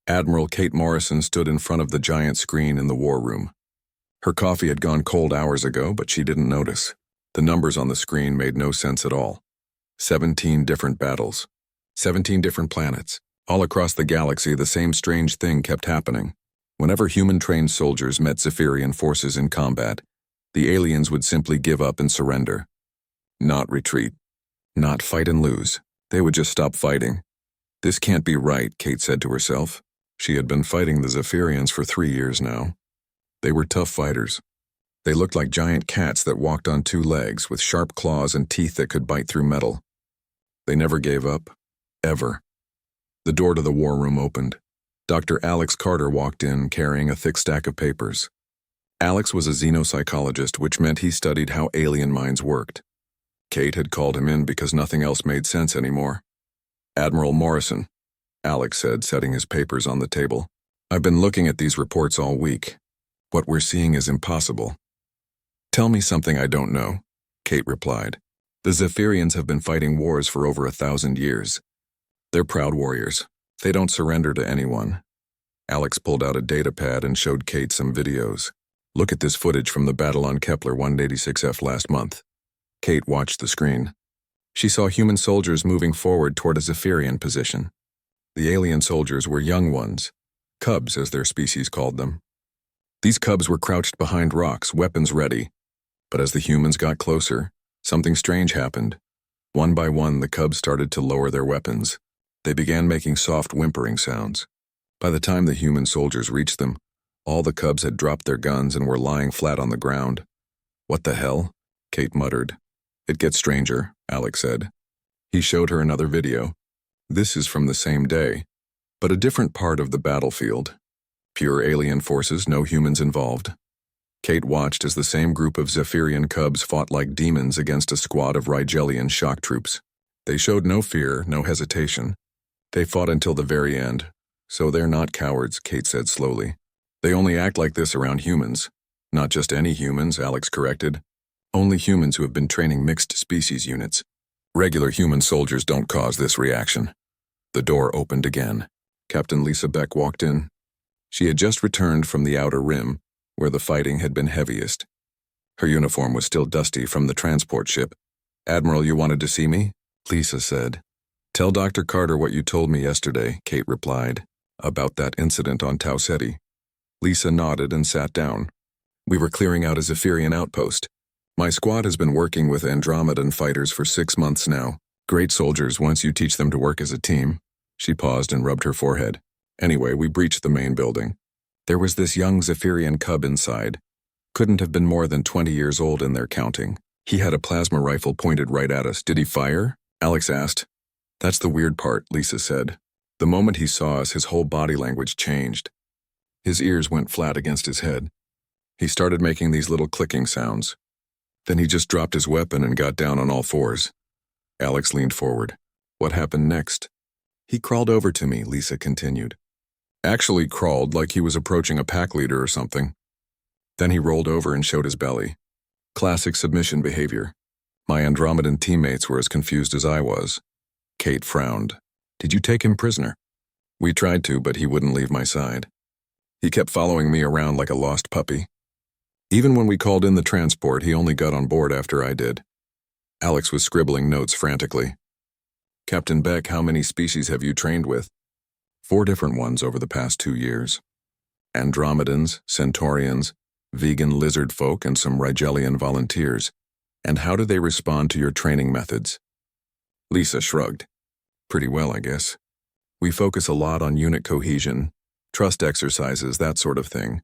Admiral Kate Morrison stood in front of the giant screen in the war room. Her coffee had gone cold hours ago, but she didn't notice. The numbers on the screen made no sense at all. 17 different battles. 17 different planets. All across the galaxy, the same strange thing kept happening. Whenever human-trained soldiers met Zephyrian forces in combat, the aliens would simply give up and surrender. Not retreat. Not fight and lose. They would just stop fighting. This can't be right, Kate said to herself. She had been fighting the Zephyrians for 3 years now. They were tough fighters. They looked like giant cats that walked on 2 legs with sharp claws and teeth that could bite through metal. They never gave up. Ever. The door to the war room opened. Dr. Alex Carter walked in, carrying a thick stack of papers. Alex was a xenopsychologist, which meant he studied how alien minds worked. Kate had called him in because nothing else made sense anymore. "Admiral Morrison," Alex said, setting his papers on the table. "I've been looking at these reports all week. What we're seeing is impossible." "Tell me something I don't know," Kate replied. "The Zephyrians have been fighting wars for over 1,000 years. They're proud warriors. They don't surrender to anyone." Alex pulled out a datapad and showed Kate some videos. "Look at this footage from the battle on Kepler 186F last month." Kate watched the screen. She saw human soldiers moving forward toward a Zephyrian position. The alien soldiers were young ones, cubs as their species called them. These cubs were crouched behind rocks, weapons ready. But as the humans got closer, something strange happened. One by one, the cubs started to lower their weapons. They began making soft whimpering sounds. By the time the human soldiers reached them, all the cubs had dropped their guns and were lying flat on the ground. "What the hell?" Kate muttered. "It gets stranger," Alex said. He showed her another video. This is from the same day, but a different part of the battlefield. Pure alien forces, no humans involved. Kate watched as the same group of Zephyrian cubs fought like demons against a squad of Rigelian shock troops. They showed no fear, no hesitation. They fought until the very end. "So they're not cowards," Kate said slowly. "They only act like this around humans. Not just any humans," Alex corrected. "Only humans who have been training mixed species units. Regular human soldiers don't cause this reaction." The door opened again. Captain Lisa Beck walked in. She had just returned from the Outer Rim, where the fighting had been heaviest. Her uniform was still dusty from the transport ship. "Admiral, you wanted to see me?" Lisa said. "Tell Dr. Carter what you told me yesterday," Kate replied, "about that incident on Tau Ceti." Lisa nodded and sat down. "We were clearing out a Zephyrian outpost. My squad has been working with Andromedan fighters for 6 months now. Great soldiers once you teach them to work as a team." She paused and rubbed her forehead. "Anyway, we breached the main building. There was this young Zephyrian cub inside. Couldn't have been more than 20 years old in their counting. He had a plasma rifle pointed right at us. Did he fire?" Alex asked. "That's the weird part," Lisa said. "The moment he saw us, his whole body language changed. His ears went flat against his head. He started making these little clicking sounds. Then he just dropped his weapon and got down on all fours." Alex leaned forward. "What happened next?" "He crawled over to me," Lisa continued. "Actually crawled like he was approaching a pack leader or something. Then he rolled over and showed his belly. Classic submission behavior. My Andromedan teammates were as confused as I was." Kate frowned. "Did you take him prisoner?" "We tried to, but he wouldn't leave my side. He kept following me around like a lost puppy. Even when we called in the transport, he only got on board after I did." Alex was scribbling notes frantically. "Captain Beck, how many species have you trained with?" 4 different ones over the past 2 years. Andromedans, Centaurians, vegan lizard folk, and some Rigelian volunteers. "And how do they respond to your training methods?" Lisa shrugged. "Pretty well, I guess. We focus a lot on unit cohesion, trust exercises, that sort of thing.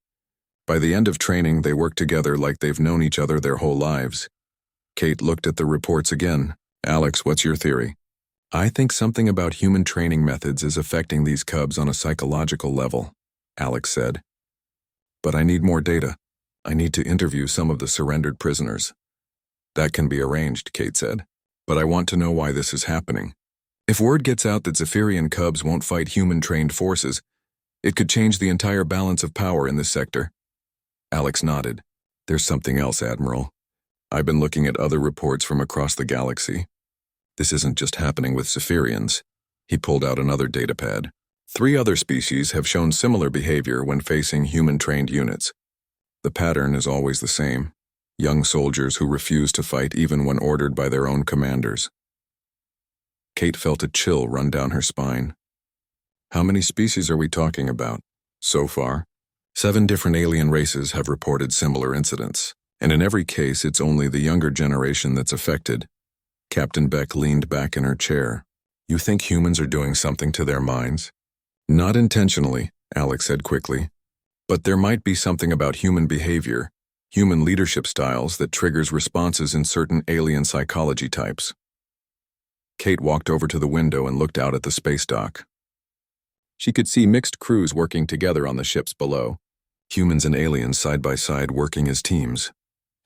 By the end of training, they work together like they've known each other their whole lives." Kate looked at the reports again. "Alex, what's your theory?" "I think something about human training methods is affecting these cubs on a psychological level," Alex said. "But I need more data. I need to interview some of the surrendered prisoners." "That can be arranged," Kate said. "But I want to know why this is happening. If word gets out that Zephyrian cubs won't fight human-trained forces, it could change the entire balance of power in this sector." Alex nodded. "There's something else, Admiral. I've been looking at other reports from across the galaxy. This isn't just happening with Zephyrians." He pulled out another datapad. 3 other species have shown similar behavior when facing human-trained units. The pattern is always the same: young soldiers who refuse to fight even when ordered by their own commanders. Kate felt a chill run down her spine. How many species are we talking about? So far, 7 different alien races have reported similar incidents, and in every case it's only the younger generation that's affected. Captain Beck leaned back in her chair. You think humans are doing something to their minds? Not intentionally, Alex said quickly. But there might be something about human behavior, human leadership styles that triggers responses in certain alien psychology types. Kate walked over to the window and looked out at the space dock. She could see mixed crews working together on the ships below, humans and aliens side by side working as teams.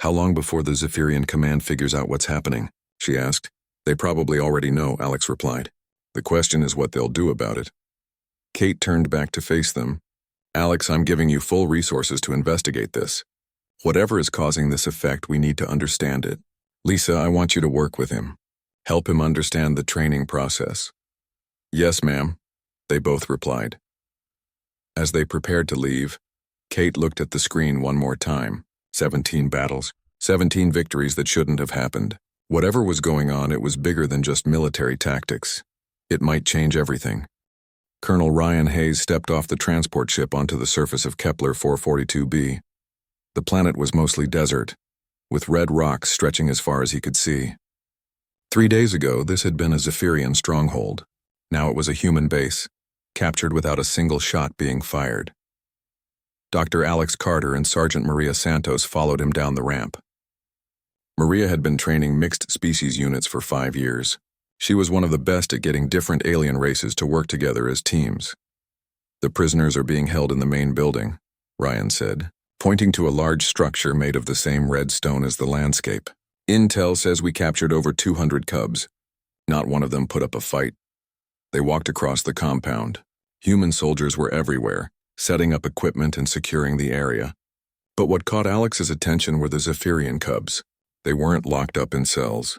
How long before the Zephyrian command figures out what's happening? She asked. They probably already know, Alex replied. The question is what they'll do about it. Kate turned back to face them. Alex, I'm giving you full resources to investigate this. Whatever is causing this effect, we need to understand it. Lisa, I want you to work with him. Help him understand the training process. Yes, ma'am, they both replied. As they prepared to leave, Kate looked at the screen one more time. 17 battles, 17 victories that shouldn't have happened. Whatever was going on, it was bigger than just military tactics. It might change everything. Colonel Ryan Hayes stepped off the transport ship onto the surface of Kepler 442b. The planet was mostly desert, with red rocks stretching as far as he could see. 3 days ago, this had been a Zephyrian stronghold. Now it was a human base, captured without a single shot being fired. Dr. Alex Carter and Sergeant Maria Santos followed him down the ramp. Maria had been training mixed species units for 5 years. She was one of the best at getting different alien races to work together as teams. The prisoners are being held in the main building, Ryan said, pointing to a large structure made of the same red stone as the landscape. Intel says we captured over 200 cubs. Not one of them put up a fight. They walked across the compound. Human soldiers were everywhere, setting up equipment and securing the area. But what caught Alex's attention were the Zephyrian cubs. They weren't locked up in cells.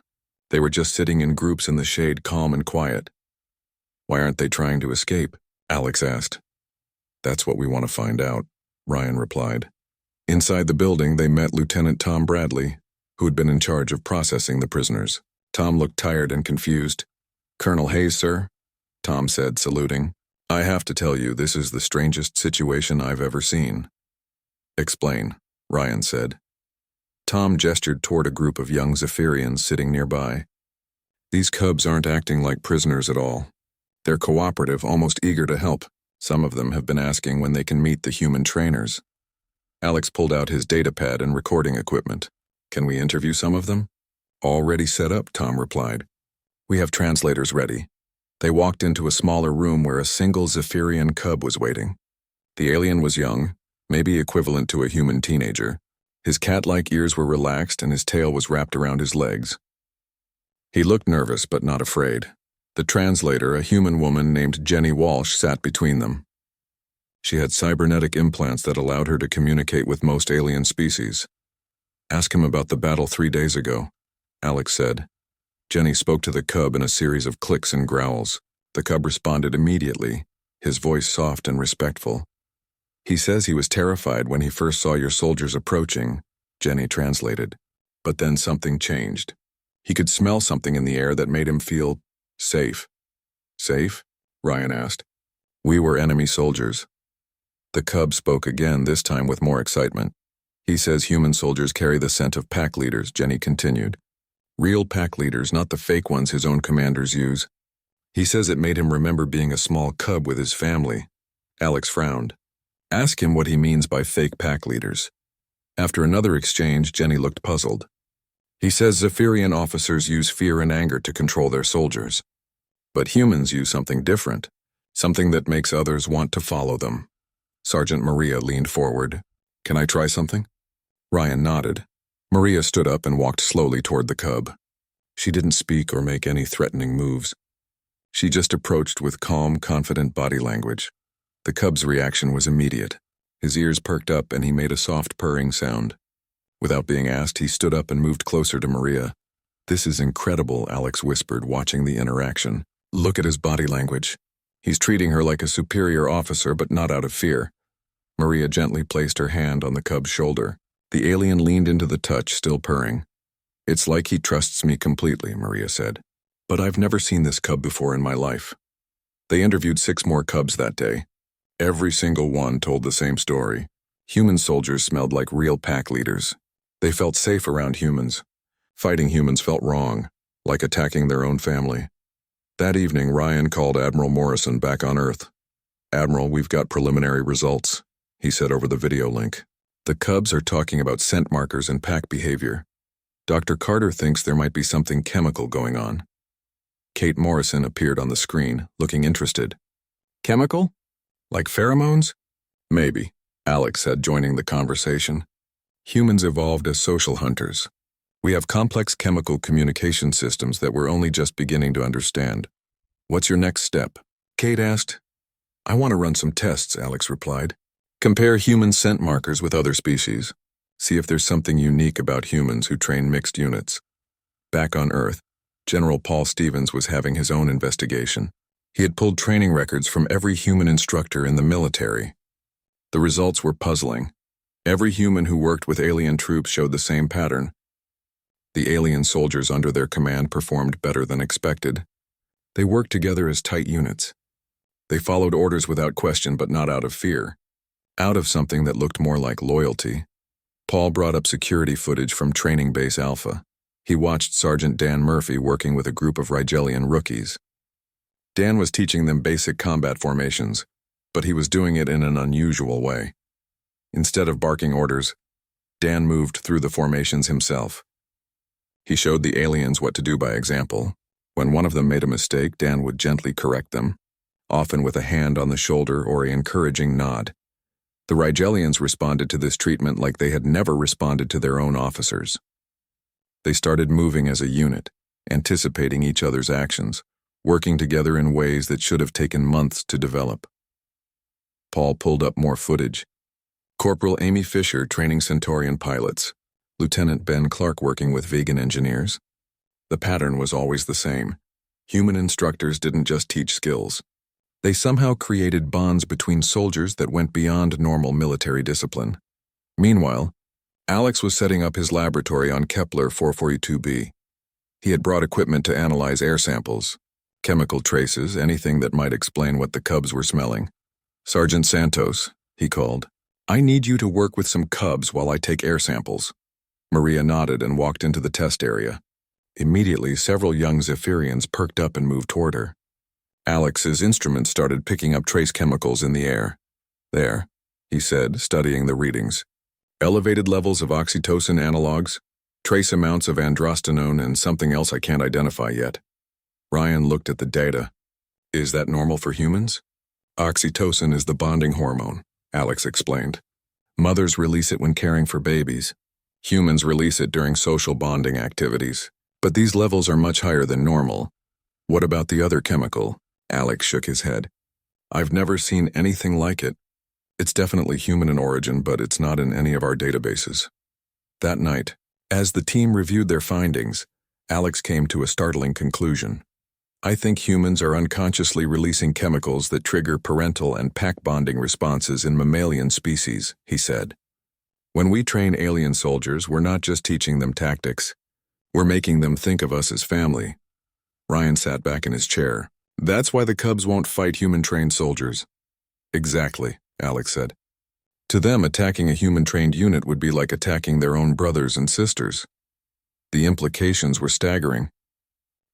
They were just sitting in groups in the shade, calm and quiet. Why aren't they trying to escape? Alex asked. That's what we want to find out, Ryan replied. Inside the building, they met Lieutenant Tom Bradley, who had been in charge of processing the prisoners. Tom looked tired and confused. Colonel Hayes, sir, Tom said, saluting. I have to tell you, this is the strangest situation I've ever seen. Explain, Ryan said. Tom gestured toward a group of young Zephyrians sitting nearby. These cubs aren't acting like prisoners at all. They're cooperative, almost eager to help. Some of them have been asking when they can meet the human trainers. Alex pulled out his datapad and recording equipment. Can we interview some of them? Already set up, Tom replied. We have translators ready. They walked into a smaller room where a single Zephyrian cub was waiting. The alien was young, maybe equivalent to a human teenager. His cat-like ears were relaxed and his tail was wrapped around his legs. He looked nervous but not afraid. The translator, a human woman named Jenny Walsh, sat between them. She had cybernetic implants that allowed her to communicate with most alien species. Ask him about the battle 3 days ago, Alex said. Jenny spoke to the cub in a series of clicks and growls. The cub responded immediately, his voice soft and respectful. He says he was terrified when he first saw your soldiers approaching, Jenny translated. But then something changed. He could smell something in the air that made him feel safe. Safe? Ryan asked. We were enemy soldiers. The cub spoke again, this time with more excitement. He says human soldiers carry the scent of pack leaders, Jenny continued. Real pack leaders, not the fake ones his own commanders use. He says it made him remember being a small cub with his family. Alex frowned. Ask him what he means by fake pack leaders. After another exchange, Jenny looked puzzled. He says Zephyrian officers use fear and anger to control their soldiers. But humans use something different, something that makes others want to follow them. Sergeant Maria leaned forward. Can I try something? Ryan nodded. Maria stood up and walked slowly toward the cub. She didn't speak or make any threatening moves. She just approached with calm, confident body language. The cub's reaction was immediate. His ears perked up and he made a soft purring sound. Without being asked, he stood up and moved closer to Maria. This is incredible, Alex whispered, watching the interaction. Look at his body language. He's treating her like a superior officer, but not out of fear. Maria gently placed her hand on the cub's shoulder. The alien leaned into the touch, still purring. It's like he trusts me completely, Maria said. But I've never seen this cub before in my life. They interviewed 6 more cubs that day. Every single one told the same story. Human soldiers smelled like real pack leaders. They felt safe around humans. Fighting humans felt wrong, like attacking their own family. That evening, Ryan called Admiral Morrison back on Earth. Admiral, we've got preliminary results, he said over the video link. The cubs are talking about scent markers and pack behavior. Dr. Carter thinks there might be something chemical going on. Kate Morrison appeared on the screen, looking interested. Chemical? Like pheromones? Maybe, Alex said, joining the conversation. Humans evolved as social hunters. We have complex chemical communication systems that we're only just beginning to understand. What's your next step? Kate asked. I want to run some tests, Alex replied. Compare human scent markers with other species. See if there's something unique about humans who train mixed units. Back on Earth, General Paul Stevens was having his own investigation. He had pulled training records from every human instructor in the military. The results were puzzling. Every human who worked with alien troops showed the same pattern. The alien soldiers under their command performed better than expected. They worked together as tight units. They followed orders without question, but not out of fear. Out of something that looked more like loyalty. Paul brought up security footage from Training Base Alpha. He watched Sergeant Dan Murphy working with a group of Rigelian rookies. Dan was teaching them basic combat formations, but he was doing it in an unusual way. Instead of barking orders, Dan moved through the formations himself. He showed the aliens what to do by example. When one of them made a mistake, Dan would gently correct them, often with a hand on the shoulder or an encouraging nod. The Rigelians responded to this treatment like they had never responded to their own officers. They started moving as a unit, anticipating each other's actions, working together in ways that should have taken months to develop. Paul pulled up more footage. Corporal Amy Fisher training Centaurian pilots, Lieutenant Ben Clark working with vegan engineers. The pattern was always the same. Human instructors didn't just teach skills. They somehow created bonds between soldiers that went beyond normal military discipline. Meanwhile, Alex was setting up his laboratory on Kepler 442b. He had brought equipment to analyze air samples, chemical traces, anything that might explain what the cubs were smelling. Sergeant Santos, he called. I need you to work with some cubs while I take air samples. Maria nodded and walked into the test area. Immediately, several young Zephyrians perked up and moved toward her. Alex's instrument started picking up trace chemicals in the air. There, he said, studying the readings. Elevated levels of oxytocin analogs, trace amounts of androstenone, and something else I can't identify yet. Ryan looked at the data. Is that normal for humans? Oxytocin is the bonding hormone, Alex explained. Mothers release it when caring for babies. Humans release it during social bonding activities. But these levels are much higher than normal. What about the other chemical? Alex shook his head. I've never seen anything like it. It's definitely human in origin, but it's not in any of our databases. That night, as the team reviewed their findings, Alex came to a startling conclusion. I think humans are unconsciously releasing chemicals that trigger parental and pack bonding responses in mammalian species, he said. When we train alien soldiers, we're not just teaching them tactics. We're making them think of us as family. Ryan sat back in his chair. That's why the cubs won't fight human-trained soldiers. Exactly, Alex said. To them, attacking a human-trained unit would be like attacking their own brothers and sisters. The implications were staggering.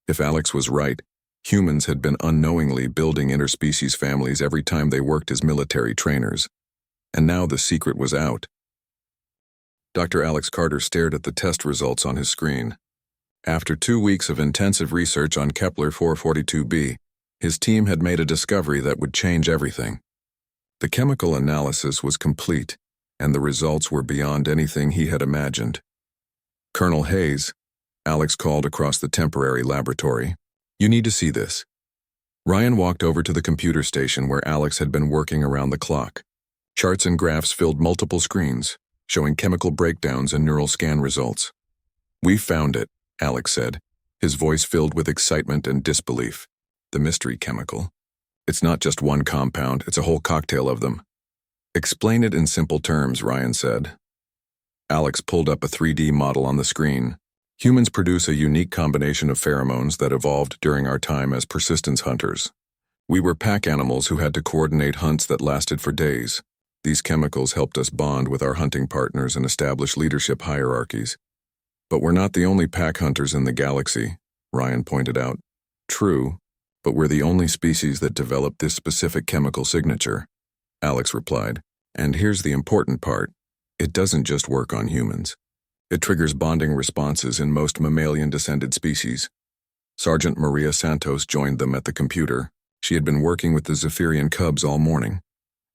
If Alex was right, humans had been unknowingly building interspecies families every time they worked as military trainers. And now the secret was out. Dr. Alex Carter stared at the test results on his screen. After 2 weeks of intensive research on Kepler 442b, his team had made a discovery that would change everything. The chemical analysis was complete, and the results were beyond anything he had imagined. Colonel Hayes, Alex called across the temporary laboratory. You need to see this. Ryan walked over to the computer station where Alex had been working around the clock. Charts and graphs filled multiple screens, showing chemical breakdowns and neural scan results. We found it, Alex said, his voice filled with excitement and disbelief. The mystery chemical. It's not just one compound, it's a whole cocktail of them. Explain it in simple terms, Ryan said. Alex pulled up a 3D model on the screen. Humans produce a unique combination of pheromones that evolved during our time as persistence hunters. We were pack animals who had to coordinate hunts that lasted for days. These chemicals helped us bond with our hunting partners and establish leadership hierarchies. But we're not the only pack hunters in the galaxy, Ryan pointed out. True, but we're the only species that developed this specific chemical signature, Alex replied. And here's the important part. It doesn't just work on humans. It triggers bonding responses in most mammalian-descended species. Sergeant Maria Santos joined them at the computer. She had been working with the Zephyrian cubs all morning,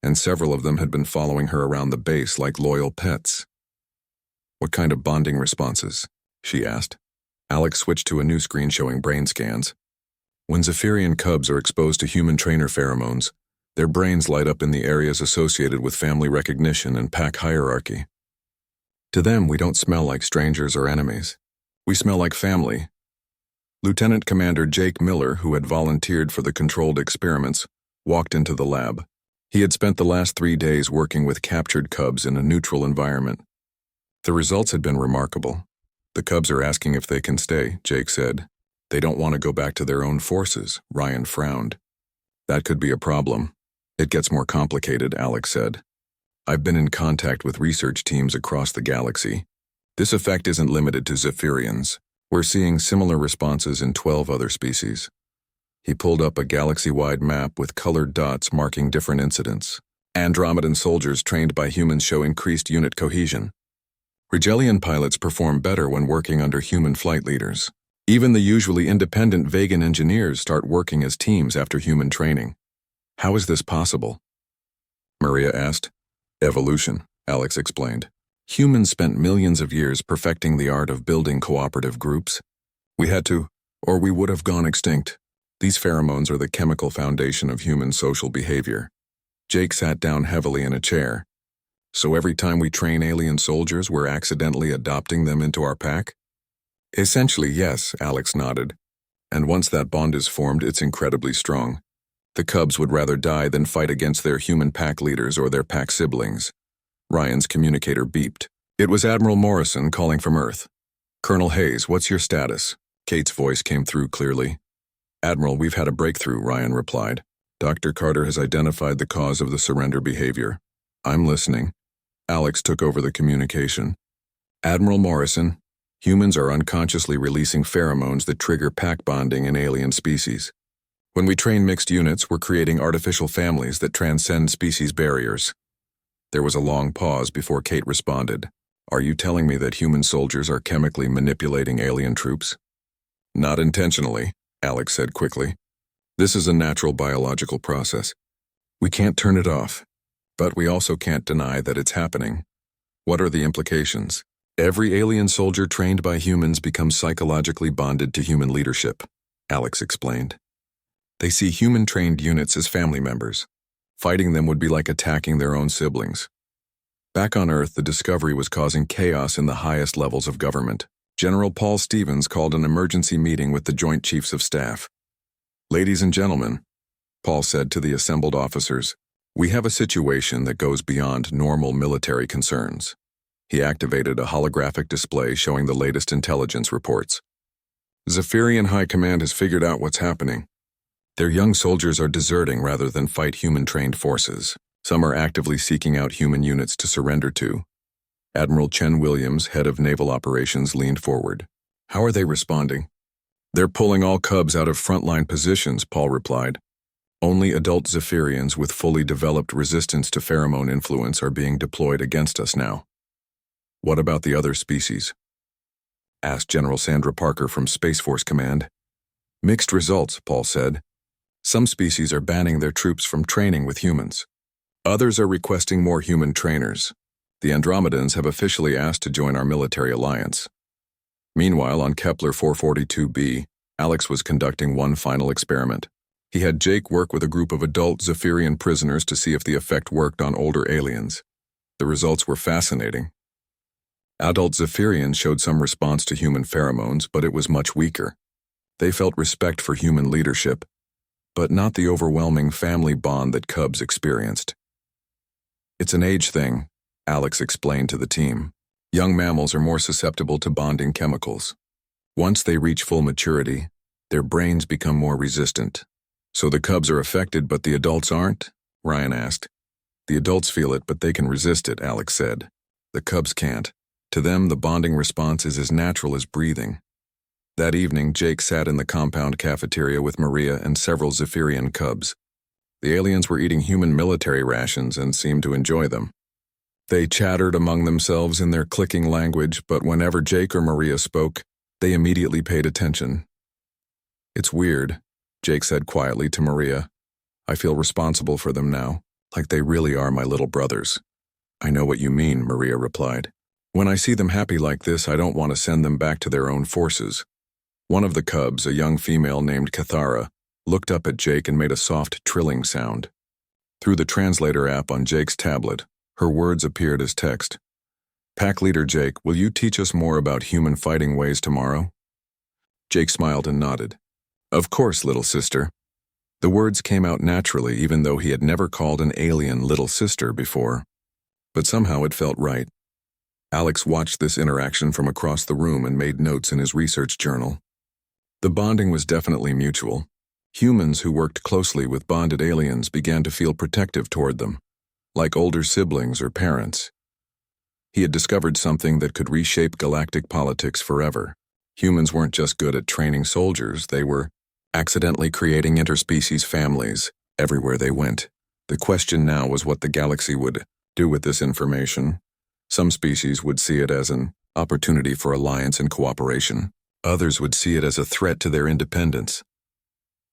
and several of them had been following her around the base like loyal pets. What kind of bonding responses? She asked. Alex switched to a new screen showing brain scans. When Zephyrian cubs are exposed to human trainer pheromones, their brains light up in the areas associated with family recognition and pack hierarchy. To them, we don't smell like strangers or enemies. We smell like family. Lieutenant Commander Jake Miller, who had volunteered for the controlled experiments, walked into the lab. He had spent the last 3 days working with captured cubs in a neutral environment. The results had been remarkable. The cubs are asking if they can stay, Jake said. They don't want to go back to their own forces, Ryan frowned. That could be a problem. It gets more complicated, Alex said. I've been in contact with research teams across the galaxy. This effect isn't limited to Zephyrians. We're seeing similar responses in 12 other species. He pulled up a galaxy-wide map with colored dots marking different incidents. Andromedan soldiers trained by humans show increased unit cohesion. Rigelian pilots perform better when working under human flight leaders. Even the usually independent Vegan engineers start working as teams after human training. How is this possible? Maria asked. Evolution, Alex explained. Humans spent millions of years perfecting the art of building cooperative groups. We had to, or we would have gone extinct. These pheromones are the chemical foundation of human social behavior. Jake sat down heavily in a chair. So every time we train alien soldiers, we're accidentally adopting them into our pack? Essentially, yes, Alex nodded. And once that bond is formed, it's incredibly strong. The cubs would rather die than fight against their human pack leaders or their pack siblings. Ryan's communicator beeped. It was Admiral Morrison calling from Earth. Colonel Hayes, what's your status? Kate's voice came through clearly. Admiral, we've had a breakthrough, Ryan replied. Dr. Carter has identified the cause of the surrender behavior. I'm listening. Alex took over the communication. Admiral Morrison, humans are unconsciously releasing pheromones that trigger pack bonding in alien species. When we train mixed units, we're creating artificial families that transcend species barriers. There was a long pause before Kate responded. Are you telling me that human soldiers are chemically manipulating alien troops? Not intentionally, Alex said quickly. This is a natural biological process. We can't turn it off, but we also can't deny that it's happening. What are the implications? Every alien soldier trained by humans becomes psychologically bonded to human leadership, Alex explained. They see human-trained units as family members. Fighting them would be like attacking their own siblings. Back on Earth, the discovery was causing chaos in the highest levels of government. General Paul Stevens called an emergency meeting with the Joint Chiefs of Staff. Ladies and gentlemen, Paul said to the assembled officers, we have a situation that goes beyond normal military concerns. He activated a holographic display showing the latest intelligence reports. Zephyrian High Command has figured out what's happening. Their young soldiers are deserting rather than fight human-trained forces. Some are actively seeking out human units to surrender to. Admiral Chen Williams, head of naval operations, leaned forward. How are they responding? They're pulling all cubs out of frontline positions, Paul replied. Only adult Zephyrians with fully developed resistance to pheromone influence are being deployed against us now. What about the other species? Asked General Sandra Parker from Space Force Command. Mixed results, Paul said. Some species are banning their troops from training with humans. Others are requesting more human trainers. The Andromedans have officially asked to join our military alliance. Meanwhile, on Kepler 442b, Alex was conducting one final experiment. He had Jake work with a group of adult Zephyrian prisoners to see if the effect worked on older aliens. The results were fascinating. Adult Zephyrians showed some response to human pheromones, but it was much weaker. They felt respect for human leadership. but not the overwhelming family bond that cubs experienced. It's an age thing, Alex explained to the team. Young mammals are more susceptible to bonding chemicals. Once they reach full maturity, their brains become more resistant. So the cubs are affected, but the adults aren't? Ryan asked. The adults feel it, but they can resist it, Alex said. The cubs can't. To them, the bonding response is as natural as breathing. That evening, Jake sat in the compound cafeteria with Maria and several Zephyrian cubs. The aliens were eating human military rations and seemed to enjoy them. They chattered among themselves in their clicking language, but whenever Jake or Maria spoke, they immediately paid attention. It's weird, Jake said quietly to Maria. I feel responsible for them now, like they really are my little brothers. I know what you mean, Maria replied. When I see them happy like this, I don't want to send them back to their own forces. One of the cubs, a young female named Cathara, looked up at Jake and made a soft trilling sound. Through the translator app on Jake's tablet, her words appeared as text. Pack Leader Jake, will you teach us more about human fighting ways tomorrow? Jake smiled and nodded. Of course, little sister. The words came out naturally, even though he had never called an alien little sister before. But somehow it felt right. Alex watched this interaction from across the room and made notes in his research journal. The bonding was definitely mutual. Humans who worked closely with bonded aliens began to feel protective toward them, like older siblings or parents. He had discovered something that could reshape galactic politics forever. Humans weren't just good at training soldiers, they were accidentally creating interspecies families everywhere they went. The question now was what the galaxy would do with this information. Some species would see it as an opportunity for alliance and cooperation. Others would see it as a threat to their independence.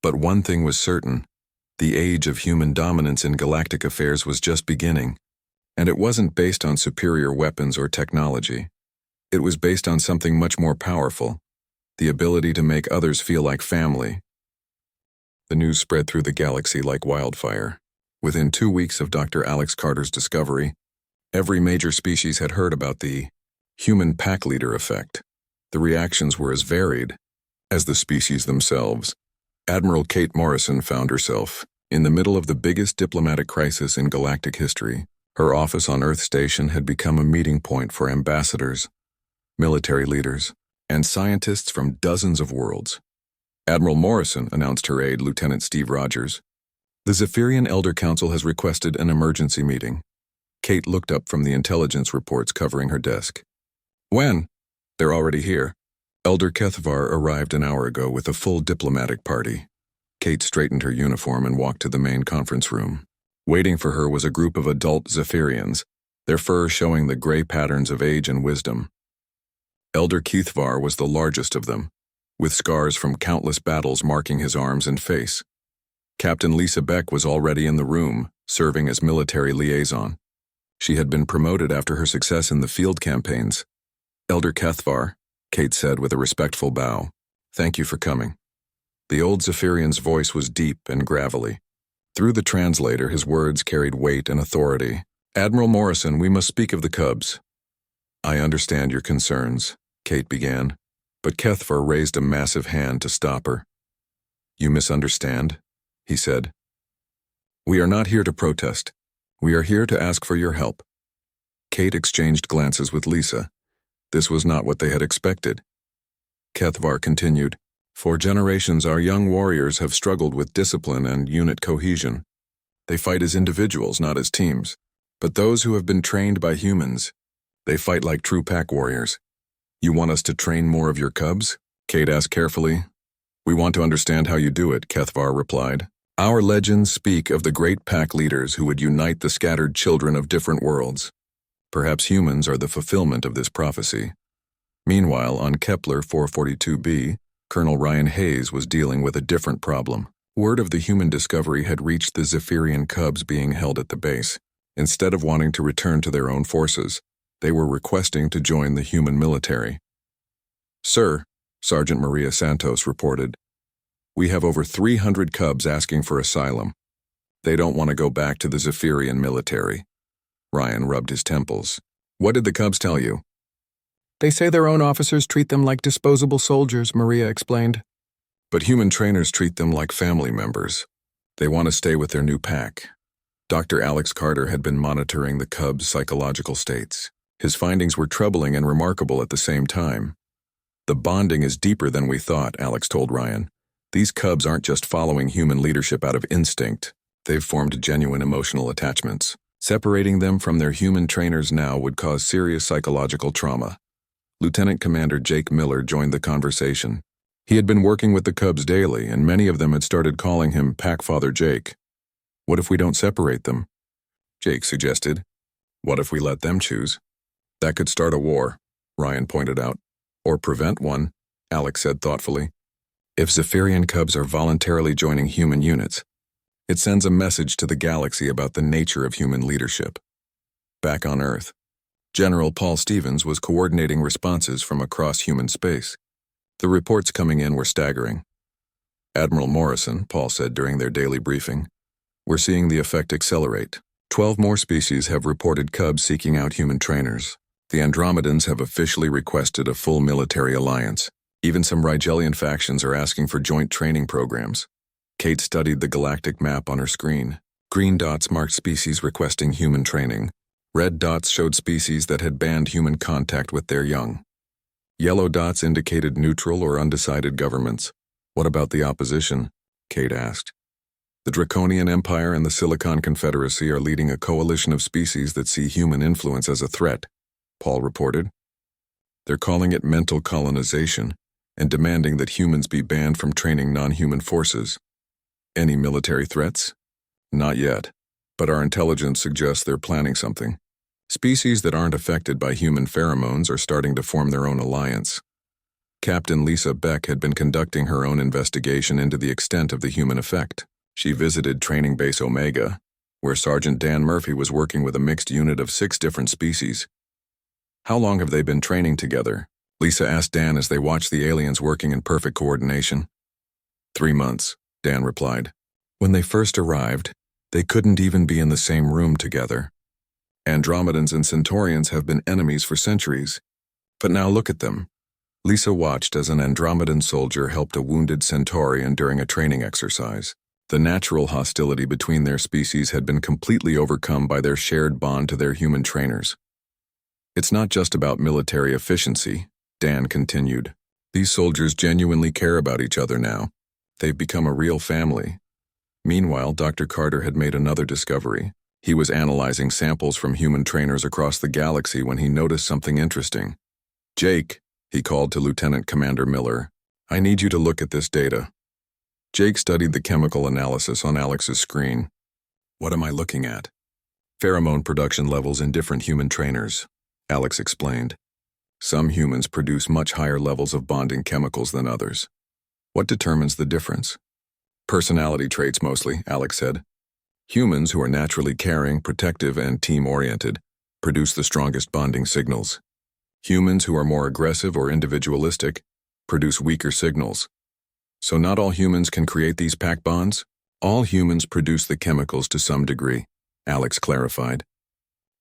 But one thing was certain. The age of human dominance in galactic affairs was just beginning, and it wasn't based on superior weapons or technology. It was based on something much more powerful, the ability to make others feel like family. The news spread through the galaxy like wildfire. Within 2 weeks of Dr. Alex Carter's discovery, every major species had heard about the human pack leader effect. The reactions were as varied as the species themselves. Admiral Kate Morrison found herself in the middle of the biggest diplomatic crisis in galactic history. Her office on Earth Station had become a meeting point for ambassadors, military leaders, and scientists from dozens of worlds. Admiral Morrison announced her aide, Lieutenant Steve Rogers. The Zephyrian Elder Council has requested an emergency meeting. Kate looked up from the intelligence reports covering her desk. When? They're already here. Elder Kethvar arrived an hour ago with a full diplomatic party. Kate straightened her uniform and walked to the main conference room. Waiting for her was a group of adult Zephyrians, their fur showing the gray patterns of age and wisdom. Elder Kethvar was the largest of them, with scars from countless battles marking his arms and face. Captain Lisa Beck was already in the room, serving as military liaison. She had been promoted after her success in the field campaigns. Elder Kethvar, Kate said with a respectful bow, thank you for coming. The old Zephyrian's voice was deep and gravelly. Through the translator, his words carried weight and authority. Admiral Morrison, we must speak of the cubs. I understand your concerns, Kate began, but Kethvar raised a massive hand to stop her. You misunderstand, he said. We are not here to protest. We are here to ask for your help. Kate exchanged glances with Lisa. This was not what they had expected. Kethvar continued, for generations our young warriors have struggled with discipline and unit cohesion. They fight as individuals, not as teams. But those who have been trained by humans, they fight like true pack warriors. You want us to train more of your cubs? Kate asked carefully. We want to understand how you do it, Kethvar replied. Our legends speak of the great pack leaders who would unite the scattered children of different worlds. Perhaps humans are the fulfillment of this prophecy. Meanwhile, on Kepler 442b, Colonel Ryan Hayes was dealing with a different problem. Word of the human discovery had reached the Zephyrian cubs being held at the base. Instead of wanting to return to their own forces, they were requesting to join the human military. Sir, Sergeant Maria Santos reported, we have over 300 cubs asking for asylum. They don't want to go back to the Zephyrian military. Ryan rubbed his temples. What did the cubs tell you? They say their own officers treat them like disposable soldiers, Maria explained. But human trainers treat them like family members. They want to stay with their new pack. Dr. Alex Carter had been monitoring the cubs' psychological states. His findings were troubling and remarkable at the same time. The bonding is deeper than we thought, Alex told Ryan. These cubs aren't just following human leadership out of instinct. They've formed genuine emotional attachments. Separating them from their human trainers now would cause serious psychological trauma. Lieutenant Commander Jake Miller joined the conversation. He had been working with the cubs daily, and many of them had started calling him Packfather Jake. What if we don't separate them? Jake suggested. What if we let them choose? That could start a war, Ryan pointed out. Or prevent one, Alex said thoughtfully. If Zephyrian cubs are voluntarily joining human units, it sends a message to the galaxy about the nature of human leadership. Back on Earth, General Paul Stevens was coordinating responses from across human space. The reports coming in were staggering. Admiral Morrison, Paul said during their daily briefing, we're seeing the effect accelerate. 12 more species have reported cubs seeking out human trainers. The Andromedans have officially requested a full military alliance. Even some Rigelian factions are asking for joint training programs. Kate studied the galactic map on her screen. Green dots marked species requesting human training. Red dots showed species that had banned human contact with their young. Yellow dots indicated neutral or undecided governments. What about the opposition? Kate asked. The Draconian Empire and the Silicon Confederacy are leading a coalition of species that see human influence as a threat, Paul reported. They're calling it mental colonization and demanding that humans be banned from training non-human forces. Any military threats? Not yet, but our intelligence suggests they're planning something. Species that aren't affected by human pheromones are starting to form their own alliance. Captain Lisa Beck had been conducting her own investigation into the extent of the human effect. She visited Training Base Omega, where Sergeant Dan Murphy was working with a mixed unit of 6 different species. How long have they been training together? Lisa asked Dan as they watched the aliens working in perfect coordination. 3 months, Dan replied. When they first arrived, they couldn't even be in the same room together. Andromedans and Centaurians have been enemies for centuries. But now look at them. Lisa watched as an Andromedan soldier helped a wounded Centaurian during a training exercise. The natural hostility between their species had been completely overcome by their shared bond to their human trainers. It's not just about military efficiency, Dan continued. These soldiers genuinely care about each other now. They've become a real family. Meanwhile, Dr. Carter had made another discovery. He was analyzing samples from human trainers across the galaxy when he noticed something interesting. Jake, he called to Lieutenant Commander Miller, I need you to look at this data. Jake studied the chemical analysis on Alex's screen. What am I looking at? Pheromone production levels in different human trainers, Alex explained. Some humans produce much higher levels of bonding chemicals than others. What determines the difference? Personality traits mostly, Alex said. Humans who are naturally caring, protective, and team-oriented produce the strongest bonding signals. Humans who are more aggressive or individualistic produce weaker signals. So not all humans can create these pack bonds? All humans produce the chemicals to some degree, Alex clarified.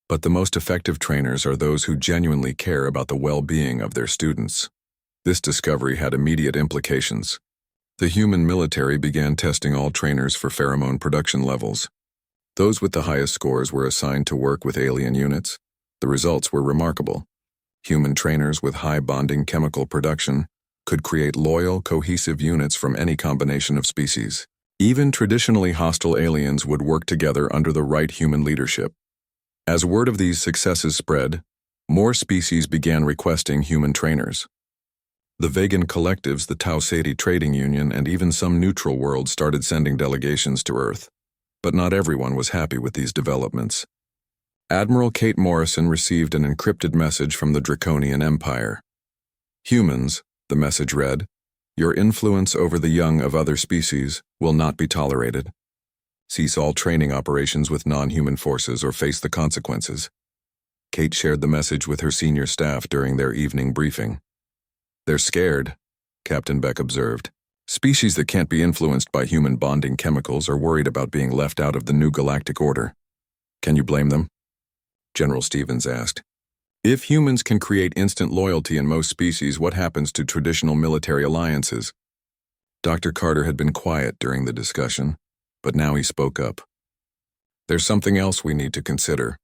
But the most effective trainers are those who genuinely care about the well-being of their students. This discovery had immediate implications. The human military began testing all trainers for pheromone production levels. Those with the highest scores were assigned to work with alien units. The results were remarkable. Human trainers with high bonding chemical production could create loyal, cohesive units from any combination of species. Even traditionally hostile aliens would work together under the right human leadership. As word of these successes spread, more species began requesting human trainers. The Vegan collectives, the Tau Ceti Trading Union, and even some neutral worlds started sending delegations to Earth. But not everyone was happy with these developments. Admiral Kate Morrison received an encrypted message from the Draconian Empire. Humans, the message read, your influence over the young of other species will not be tolerated. Cease all training operations with non-human forces or face the consequences. Kate shared the message with her senior staff during their evening briefing. They're scared, Captain Beck observed. Species that can't be influenced by human bonding chemicals are worried about being left out of the new galactic order. Can you blame them? General Stevens asked. If humans can create instant loyalty in most species, what happens to traditional military alliances? Dr. Carter had been quiet during the discussion, but now he spoke up. There's something else we need to consider.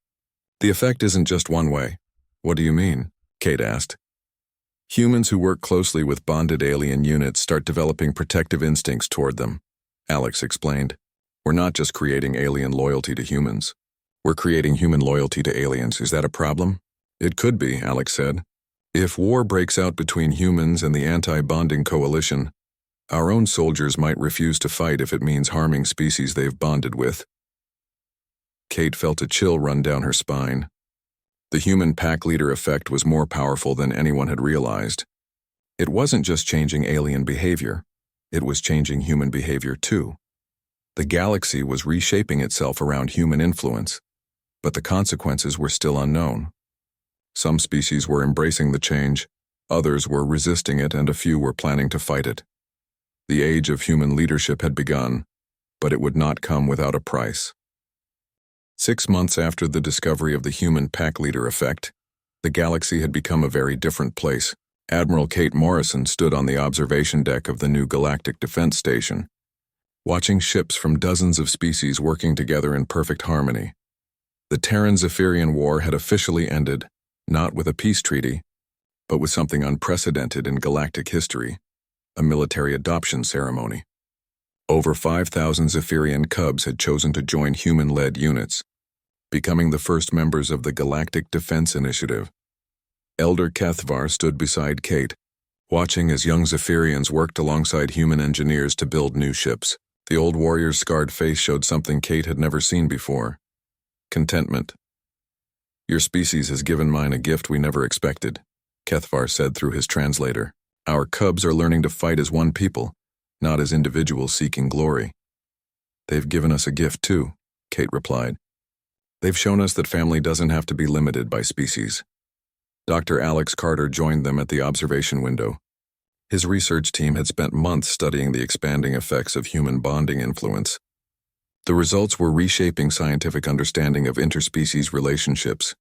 The effect isn't just one way. What do you mean? Kate asked. Humans who work closely with bonded alien units start developing protective instincts toward them, Alex explained. We're not just creating alien loyalty to humans. We're creating human loyalty to aliens. Is that a problem? It could be, Alex said. If war breaks out between humans and the anti-bonding coalition, our own soldiers might refuse to fight if it means harming species they've bonded with. Kate felt a chill run down her spine. The human pack leader effect was more powerful than anyone had realized. It wasn't just changing alien behavior, it was changing human behavior too. The galaxy was reshaping itself around human influence, but the consequences were still unknown. Some species were embracing the change, others were resisting it, and a few were planning to fight it. The age of human leadership had begun, but it would not come without a price. 6 months after the discovery of the human pack leader effect, the galaxy had become a very different place. Admiral Kate Morrison stood on the observation deck of the new Galactic Defense Station, watching ships from dozens of species working together in perfect harmony. The Terran-Zephyrian War had officially ended, not with a peace treaty, but with something unprecedented in galactic history, a military adoption ceremony. Over 5,000 Zephyrian cubs had chosen to join human-led units, becoming the first members of the Galactic Defense Initiative. Elder Kethvar stood beside Kate, watching as young Zephyrians worked alongside human engineers to build new ships. The old warrior's scarred face showed something Kate had never seen before: contentment. Your species has given mine a gift we never expected, Kethvar said through his translator. Our cubs are learning to fight as one people, not as individuals seeking glory. They've given us a gift too, Kate replied. They've shown us that family doesn't have to be limited by species. Dr. Alex Carter joined them at the observation window. His research team had spent months studying the expanding effects of human bonding influence. The results were reshaping scientific understanding of interspecies relationships.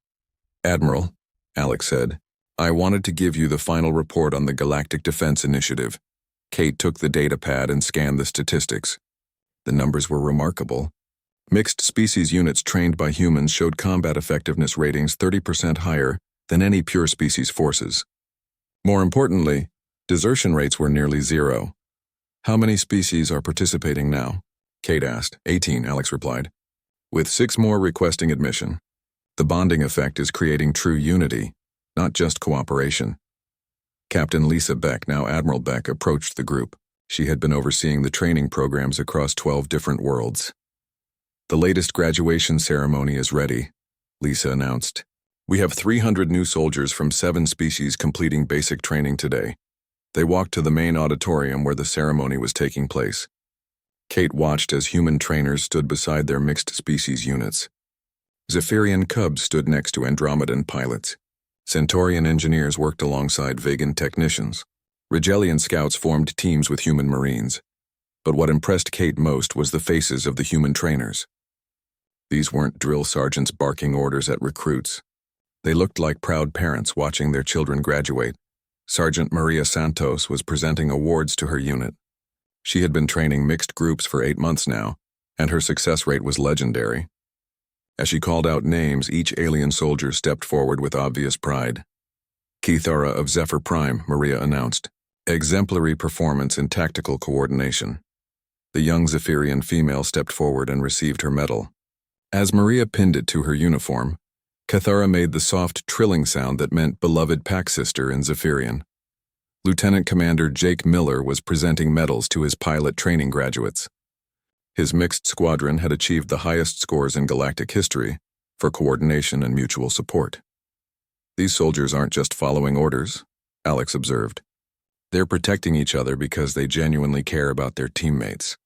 Admiral, Alex said, I wanted to give you the final report on the Galactic Defense Initiative. Kate took the data pad and scanned the statistics. The numbers were remarkable. Mixed species units trained by humans showed combat effectiveness ratings 30% higher than any pure species forces. More importantly, desertion rates were nearly zero. How many species are participating now? Kate asked. 18, Alex replied, with 6 more requesting admission. The bonding effect is creating true unity, not just cooperation. Captain Lisa Beck, now Admiral Beck, approached the group. She had been overseeing the training programs across 12 different worlds. The latest graduation ceremony is ready, Lisa announced. We have 300 new soldiers from 7 species completing basic training today. They walked to the main auditorium where the ceremony was taking place. Kate watched as human trainers stood beside their mixed species units. Zephyrian cubs stood next to Andromedan pilots. Centaurian engineers worked alongside Vegan technicians. Rigelian scouts formed teams with human marines. But what impressed Kate most was the faces of the human trainers. These weren't drill sergeants barking orders at recruits. They looked like proud parents watching their children graduate. Sergeant Maria Santos was presenting awards to her unit. She had been training mixed groups for 8 months now, and her success rate was legendary. As she called out names, each alien soldier stepped forward with obvious pride. Kethara of Zephyr Prime, Maria announced. Exemplary performance in tactical coordination. The young Zephyrian female stepped forward and received her medal. As Maria pinned it to her uniform, Kethara made the soft trilling sound that meant beloved pack sister in Zephyrian. Lieutenant Commander Jake Miller was presenting medals to his pilot training graduates. His mixed squadron had achieved the highest scores in galactic history for coordination and mutual support. These soldiers aren't just following orders, Alex observed. They're protecting each other because they genuinely care about their teammates.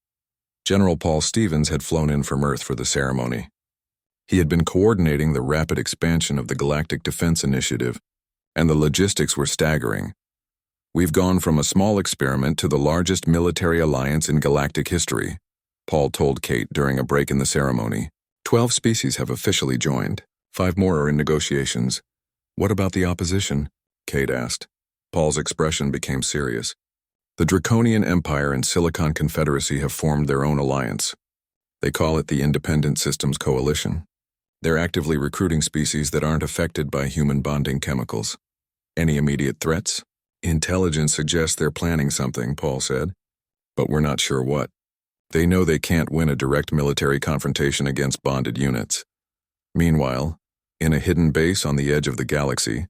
General Paul Stevens had flown in from Earth for the ceremony. He had been coordinating the rapid expansion of the Galactic Defense Initiative, and the logistics were staggering. We've gone from a small experiment to the largest military alliance in galactic history, Paul told Kate during a break in the ceremony. 12 species have officially joined. 5 more are in negotiations. What about the opposition? Kate asked. Paul's expression became serious. The Draconian Empire and Silicon Confederacy have formed their own alliance. They call it the Independent Systems Coalition. They're actively recruiting species that aren't affected by human bonding chemicals. Any immediate threats? Intelligence suggests they're planning something, Paul said. But we're not sure what. They know they can't win a direct military confrontation against bonded units. Meanwhile, in a hidden base on the edge of the galaxy,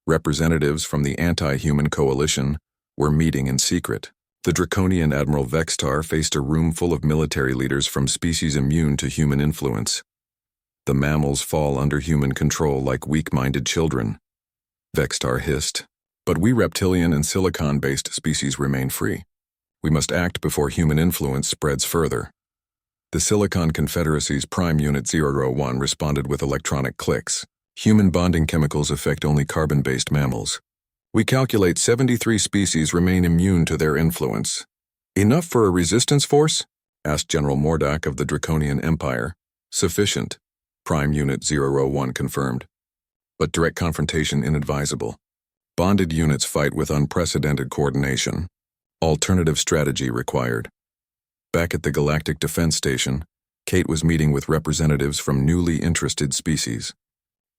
representatives from the anti-human coalition were meeting in secret. The Draconian Admiral Vextar faced a room full of military leaders from species immune to human influence. The mammals fall under human control like weak-minded children. Vextar hissed. But we reptilian and silicon-based species remain free. We must act before human influence spreads further. The Silicon Confederacy's Prime Unit 001 responded with electronic clicks. Human bonding chemicals affect only carbon-based mammals. We calculate 73 species remain immune to their influence. Enough for a resistance force? Asked General Mordak of the Draconian Empire. Sufficient, Prime Unit 001 confirmed. But direct confrontation inadvisable. Bonded units fight with unprecedented coordination. Alternative strategy required. Back at the Galactic Defense Station, Kate was meeting with representatives from newly interested species.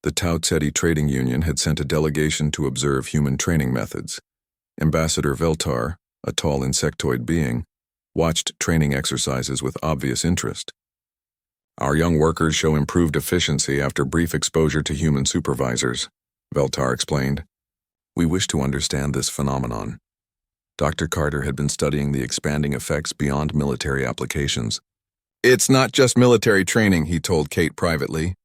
The Tau Ceti Trading Union had sent a delegation to observe human training methods. Ambassador Veltar, a tall insectoid being, watched training exercises with obvious interest. Our young workers show improved efficiency after brief exposure to human supervisors, Veltar explained. We wish to understand this phenomenon. Dr. Carter had been studying the expanding effects beyond military applications. It's not just military training, he told Kate privately.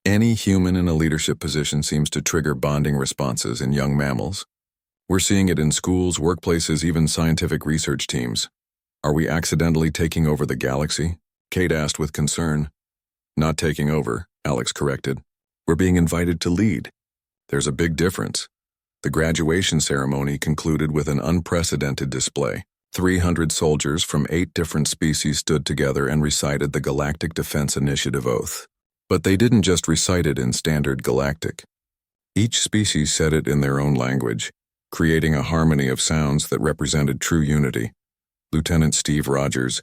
Any human in a leadership position seems to trigger bonding responses in young mammals. We're seeing it in schools, workplaces, even scientific research teams. Are we accidentally taking over the galaxy? Kate asked with concern. Not taking over, Alex corrected. We're being invited to lead. There's a big difference. The graduation ceremony concluded with an unprecedented display. 300 soldiers from 8 different species stood together and recited the Galactic Defense Initiative oath. But they didn't just recite it in standard galactic. Each species said it in their own language, creating a harmony of sounds that represented true unity. Lieutenant Steve Rogers,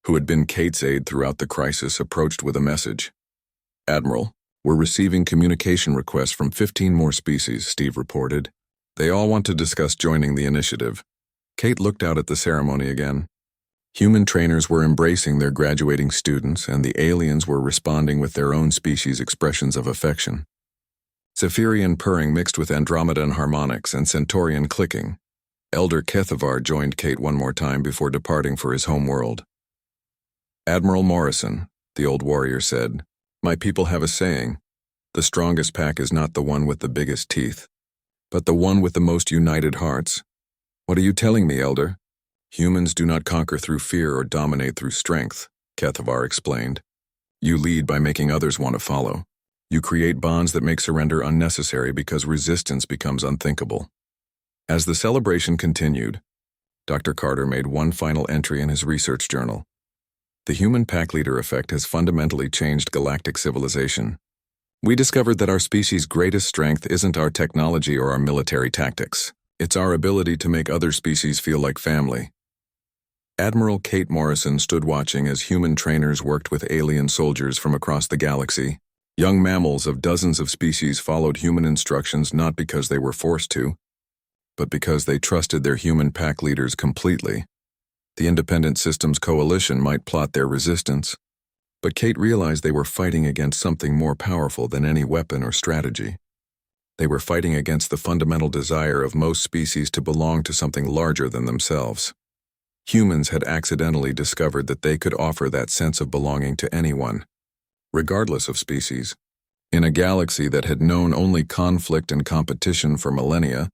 who had been Kate's aide throughout the crisis, approached with a message. Admiral, we're receiving communication requests from 15 more species, Steve reported. They all want to discuss joining the initiative. Kate looked out at the ceremony again. Human trainers were embracing their graduating students, and the aliens were responding with their own species' expressions of affection. Zephyrian purring mixed with Andromedan harmonics and Centaurian clicking. Elder Kethavar joined Kate one more time before departing for his home world. Admiral Morrison, the old warrior said, my people have a saying, the strongest pack is not the one with the biggest teeth, but the one with the most united hearts. What are you telling me, Elder? Humans do not conquer through fear or dominate through strength, Kethavar explained. You lead by making others want to follow. You create bonds that make surrender unnecessary because resistance becomes unthinkable. As the celebration continued, Dr. Carter made one final entry in his research journal. The human pack leader effect has fundamentally changed galactic civilization. We discovered that our species' greatest strength isn't our technology or our military tactics. It's our ability to make other species feel like family. Admiral Kate Morrison stood watching as human trainers worked with alien soldiers from across the galaxy. Young mammals of dozens of species followed human instructions not because they were forced to, but because they trusted their human pack leaders completely. The Independent Systems Coalition might plot their resistance, but Kate realized they were fighting against something more powerful than any weapon or strategy. They were fighting against the fundamental desire of most species to belong to something larger than themselves. Humans had accidentally discovered that they could offer that sense of belonging to anyone, regardless of species. In a galaxy that had known only conflict and competition for millennia,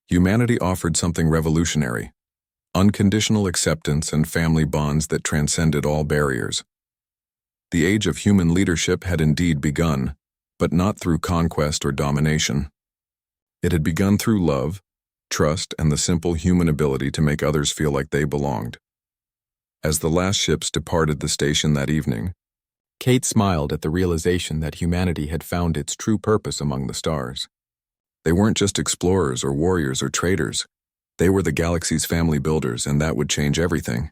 humanity offered something revolutionary, unconditional acceptance and family bonds that transcended all barriers. The age of human leadership had indeed begun, but not through conquest or domination. It had begun through love, trust, and the simple human ability to make others feel like they belonged. As the last ships departed the station that evening, Kate smiled at the realization that humanity had found its true purpose among the stars. They weren't just explorers or warriors or traders. They were the galaxy's family builders, and that would change everything.